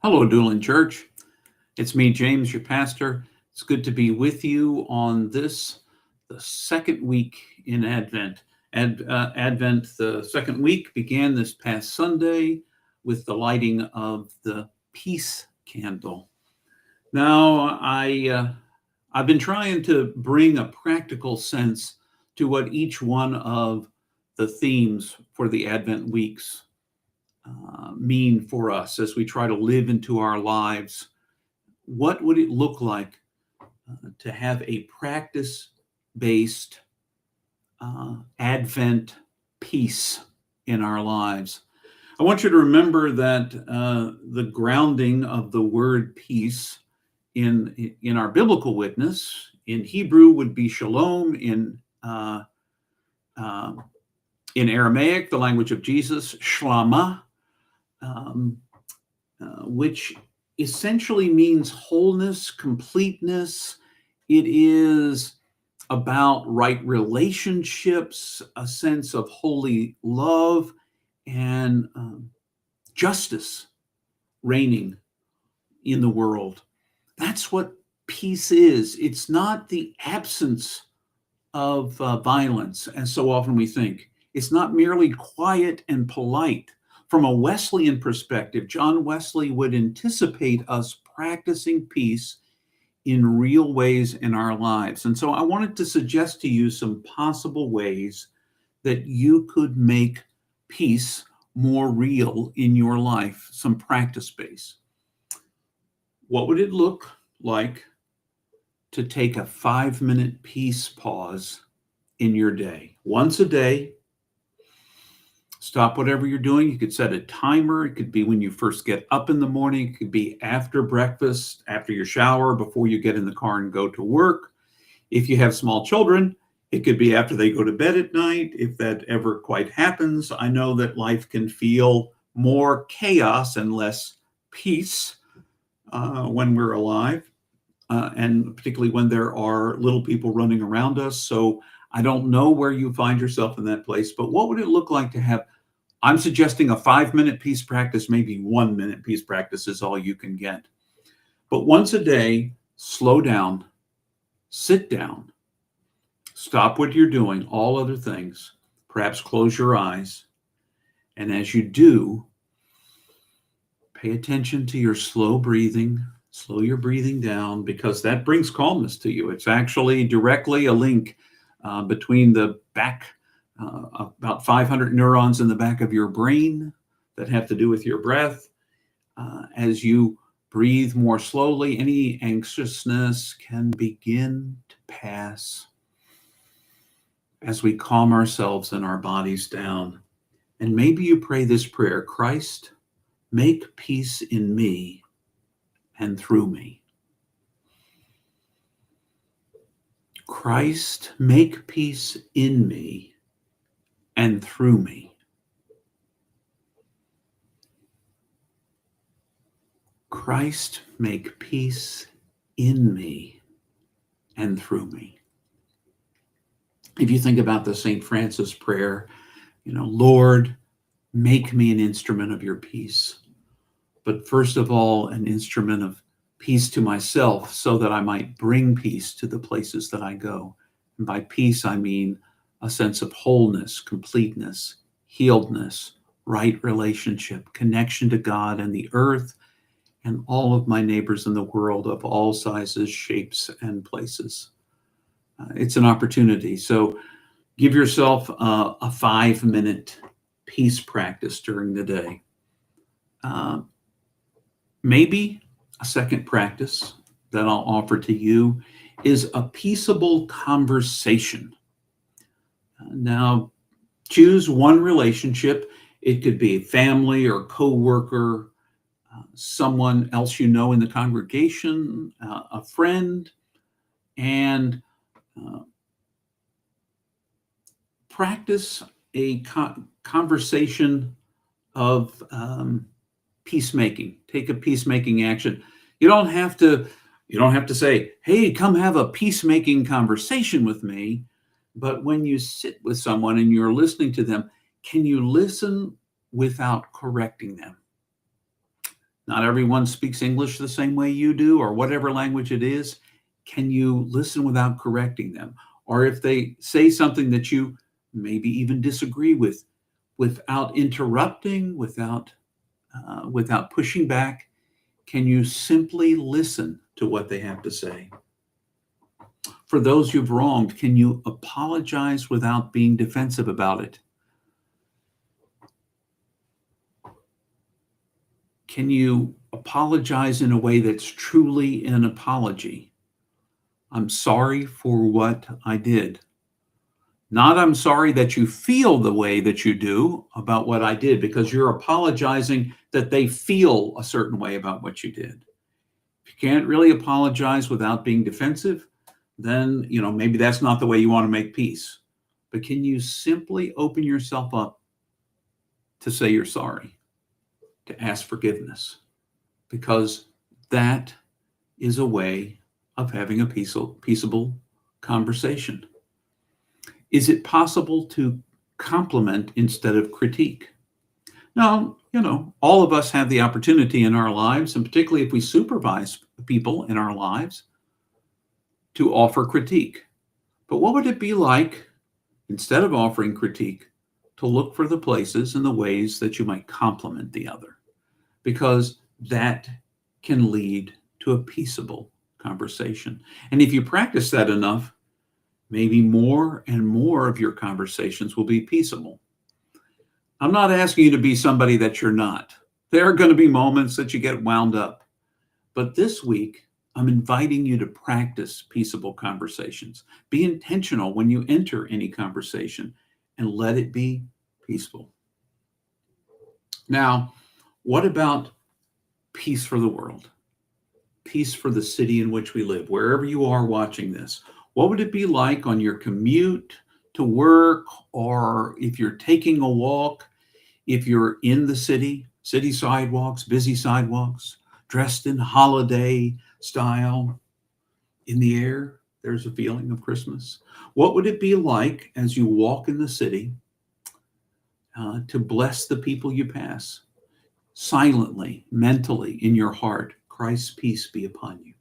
Hello, Doolin Church. It's me, James, your pastor. It's good to be with you on the second week in Advent. Advent, the second week, began this past Sunday with the lighting of the peace candle. Now, I've been trying to bring a practical sense to what each one of the themes for the Advent weeks mean for us as we try to live into our lives. What would it look like to have a practice based Advent peace in our lives? I want you to remember that the grounding of the word peace in our biblical witness in Hebrew would be shalom, in Aramaic, the language of Jesus, shlama, which essentially means wholeness, completeness. It is about right relationships, a sense of holy love, and justice reigning in the world. That's what peace is. It's not the absence of violence, as so often we think. It's not merely quiet and polite. From a Wesleyan perspective, John Wesley would anticipate us practicing peace in real ways in our lives. And so I wanted to suggest to you some possible ways that you could make peace more real in your life, some practice base. What would it look like to take a 5-minute peace pause in your day? Once a day, stop whatever you're doing. You could set a timer. It could be when you first get up in the morning. It could be after breakfast, after your shower, before you get in the car and go to work. If you have small children, it could be after they go to bed at night, if that ever quite happens. I know that life can feel more chaos and less peace when we're alive, and particularly when there are little people running around us. So I don't know where you find yourself in that place, but what would it look like to have, I'm suggesting a 5-minute peace practice, maybe 1-minute peace practice is all you can get. But once a day, slow down, sit down, stop what you're doing, all other things, perhaps close your eyes. And as you do, pay attention to your slow breathing. Slow your breathing down, because that brings calmness to you. It's actually directly a link between the back, about 500 neurons in the back of your brain that have to do with your breath. As you breathe more slowly, any anxiousness can begin to pass as we calm ourselves and our bodies down. And maybe you pray this prayer: Christ, make peace in me and through me. Christ, make peace in me and through me. Christ, make peace in me and through me. If you think about the St. Francis prayer, Lord, make me an instrument of your peace. But first of all, an instrument of peace to myself, so that I might bring peace to the places that I go. And by peace, I mean a sense of wholeness, completeness, healedness, right relationship, connection to God and the earth, and all of my neighbors in the world of all sizes, shapes, and places. It's an opportunity. So give yourself a 5-minute peace practice during the day. Maybe a second practice that I'll offer to you is a peaceable conversation. Now, choose one relationship. It could be family or coworker, someone else you know in the congregation, a friend, and practice a conversation of peacemaking. Take a peacemaking action. You don't have to say, hey, come have a peacemaking conversation with me. But when you sit with someone and you're listening to them, can you listen without correcting them? Not everyone speaks English the same way you do, or whatever language it is. Can you listen without correcting them? Or if they say something that you maybe even disagree with, without interrupting, without pushing back, can you simply listen to what they have to say? For those you've wronged, can you apologize without being defensive about it? Can you apologize in a way that's truly an apology? I'm sorry for what I did. Not I'm sorry that you feel the way that you do about what I did, because you're apologizing that they feel a certain way about what you did. If you can't really apologize without being defensive, then, maybe that's not the way you want to make peace. But can you simply open yourself up to say you're sorry, to ask forgiveness? Because that is a way of having a peaceable conversation. Is it possible to compliment instead of critique? Now, all of us have the opportunity in our lives, and particularly if we supervise people in our lives, to offer critique. But what would it be like, instead of offering critique, to look for the places and the ways that you might compliment the other? Because that can lead to a peaceable conversation. And if you practice that enough, maybe more and more of your conversations will be peaceable. I'm not asking you to be somebody that you're not. There are going to be moments that you get wound up. But this week, I'm inviting you to practice peaceable conversations. Be intentional when you enter any conversation and let it be peaceful. Now, what about peace for the world? Peace for the city in which we live, wherever you are watching this. What would it be like on your commute to work, or if you're taking a walk, if you're in the city sidewalks, busy sidewalks, dressed in holiday style, in the air, there's a feeling of Christmas. What would it be like as you walk in the city to bless the people you pass? Silently, mentally, in your heart, Christ's peace be upon you.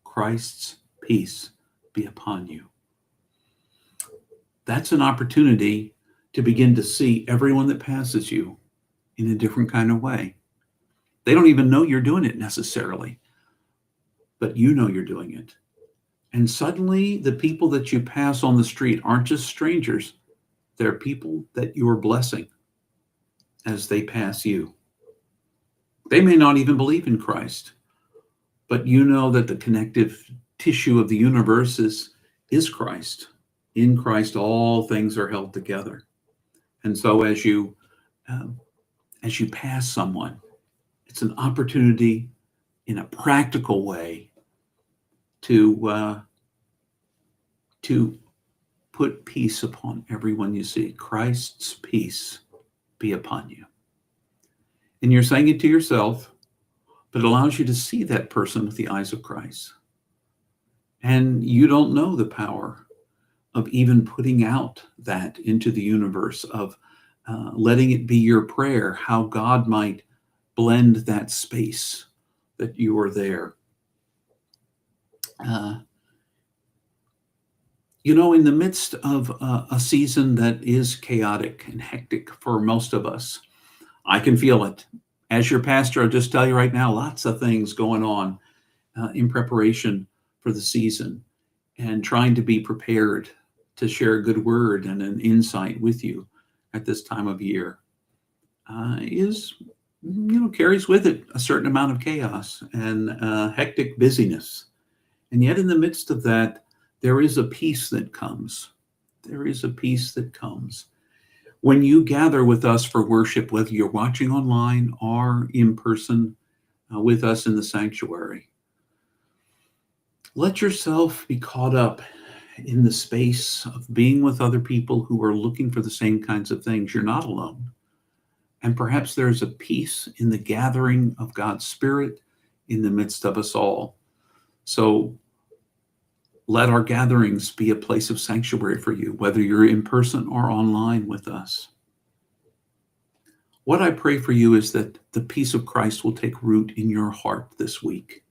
Christ's peace be upon you. That's an opportunity to begin to see everyone that passes you in a different kind of way. They don't even know you're doing it necessarily, but you know you're doing it. And suddenly the people that you pass on the street aren't just strangers. They're people that you are blessing as they pass you. They may not even believe in Christ, but you know that the connective tissue of the universe is Christ. In Christ, all things are held together. And so as you pass someone, it's an opportunity in a practical way to put peace upon everyone you see. Christ's peace be upon you. And you're saying it to yourself, but it allows you to see that person with the eyes of Christ. And you don't know the power of even putting out that into the universe, of letting it be your prayer, how God might blend that space that you are there. In the midst of a season that is chaotic and hectic for most of us, I can feel it. As your pastor, I'll just tell you right now, lots of things going on in preparation for the season, and trying to be prepared to share a good word and an insight with you at this time of year carries with it a certain amount of chaos and hectic busyness. And yet in the midst of that, there is a peace that comes. There is a peace that comes. When you gather with us for worship, whether you're watching online or in person with us in the sanctuary, let yourself be caught up in the space of being with other people who are looking for the same kinds of things. You're not alone. And perhaps there's a peace in the gathering of God's Spirit in the midst of us all. So let our gatherings be a place of sanctuary for you, whether you're in person or online with us. What I pray for you is that the peace of Christ will take root in your heart this week,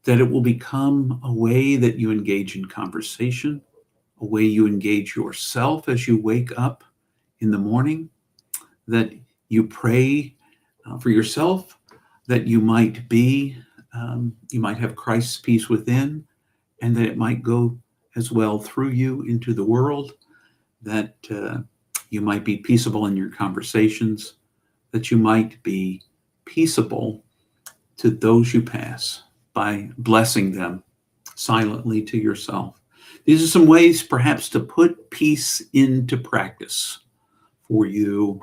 that it will become a way that you engage in conversation, a way you engage yourself as you wake up in the morning, that you pray for yourself, that you might have Christ's peace within, and that it might go as well through you into the world, that you might be peaceable in your conversations, that you might be peaceable to those you pass by blessing them silently to yourself. These are some ways perhaps to put peace into practice for you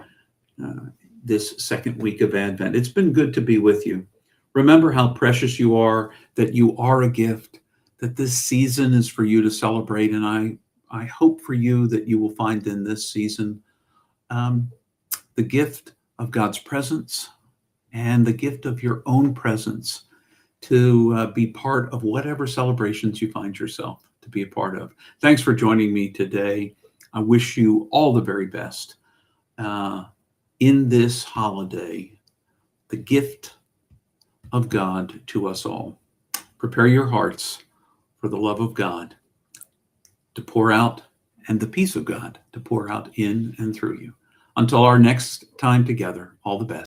this second week of Advent. It's been good to be with you. Remember how precious you are, that you are a gift, that this season is for you to celebrate. And I hope for you that you will find in this season the gift of God's presence and the gift of your own presence to be part of whatever celebrations you find yourself to be a part of. Thanks for joining me today. I wish you all the very best in this holiday, the gift of God to us all. Prepare your hearts for the love of God to pour out and the peace of God to pour out in and through you. Until our next time together, all the best.